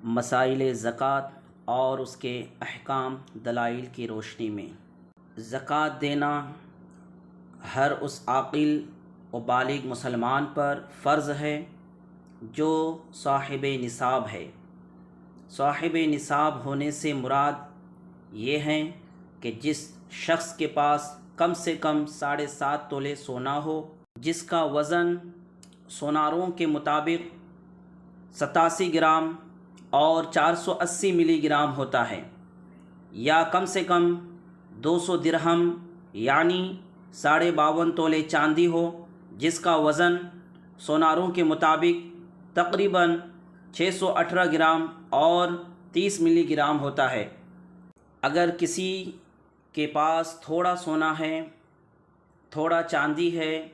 مسائل زکوٰۃ اور اس کے احکام دلائل کی روشنی میں۔ زکوٰۃ دینا ہر اس عاقل و بالغ مسلمان پر فرض ہے جو صاحب نصاب ہے۔ صاحب نصاب ہونے سے مراد یہ ہے کہ جس شخص کے پاس کم سے کم 7.5 تولے سونا ہو، جس کا وزن سوناروں کے مطابق 87 گرام اور 480 ملی گرام ہوتا ہے، یا کم سے کم 200 درہم یعنی 52.5 تولے چاندی ہو، جس کا وزن سوناروں کے مطابق تقریباً 618 گرام اور 30 ملی گرام ہوتا ہے۔ اگر کسی کے پاس تھوڑا سونا ہے، تھوڑا چاندی ہے،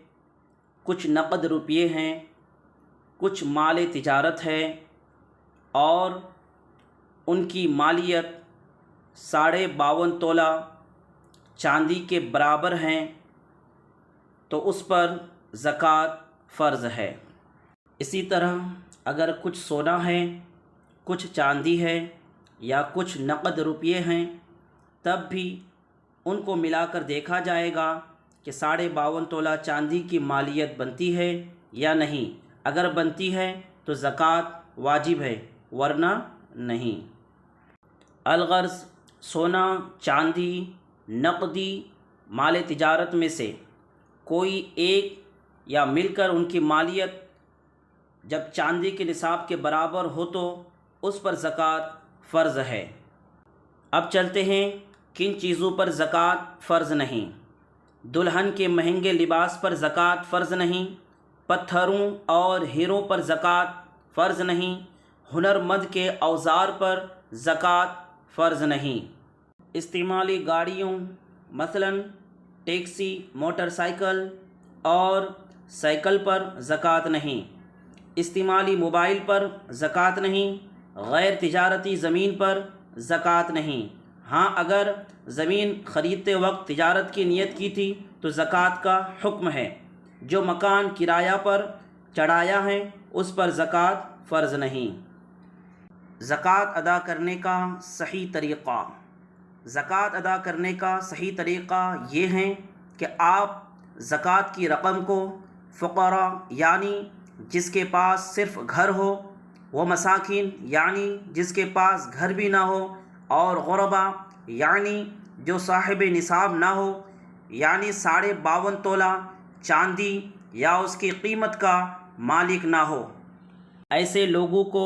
کچھ نقد روپیے ہیں، کچھ مال تجارت ہے اور ان کی مالیت 52.5 تولہ چاندی کے برابر ہیں، تو اس پر زکوٰۃ فرض ہے۔ اسی طرح اگر کچھ سونا ہے، کچھ چاندی ہے یا کچھ نقد روپیے ہیں، تب بھی ان کو ملا کر دیکھا جائے گا کہ 52.5 تولہ چاندی کی مالیت بنتی ہے یا نہیں۔ اگر بنتی ہے تو زکوٰۃ واجب ہے، ورنہ نہیں۔ الغرض سونا، چاندی، نقدی مال تجارت میں سے کوئی ایک یا مل کر ان کی مالیت جب چاندی کے نصاب کے برابر ہو تو اس پر زکوٰۃ فرض ہے۔ اب چلتے ہیں کن چیزوں پر زکوٰۃ فرض نہیں۔ دلہن کے مہنگے لباس پر زکوٰۃ فرض نہیں، پتھروں اور ہیروں پر زکوٰۃ فرض نہیں، ہنرمند کے اوزار پر زکوٰۃ فرض نہیں، استعمالی گاڑیوں مثلاً ٹیکسی، موٹر سائیکل اور سائیکل پر زکوٰۃ نہیں، استعمالی موبائل پر زکوٰۃ نہیں، غیر تجارتی زمین پر زکوٰۃ نہیں۔ ہاں، اگر زمین خریدتے وقت تجارت کی نیت کی تھی تو زکوٰۃ کا حکم ہے۔ جو مکان کرایہ پر چڑھایا ہے اس پر زکوٰۃ فرض نہیں۔ زکوٰۃ ادا کرنے کا صحیح طریقہ۔ زکوٰۃ ادا کرنے کا صحیح طریقہ یہ ہے کہ آپ زکوٰۃ کی رقم کو فقراء یعنی جس کے پاس صرف گھر ہو، و مساکین یعنی جس کے پاس گھر بھی نہ ہو، اور غربا یعنی جو صاحب نصاب نہ ہو، یعنی 52.5 تولہ چاندی یا اس کی قیمت کا مالک نہ ہو، ایسے لوگوں کو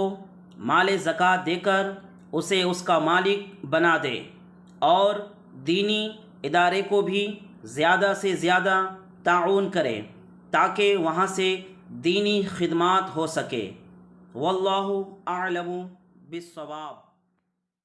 مال زکوٰۃ دے کر اسے اس کا مالک بنا دے، اور دینی ادارے کو بھی زیادہ سے زیادہ تعاون کرے تاکہ وہاں سے دینی خدمات ہو سکے۔ واللہ اعلم بالصواب۔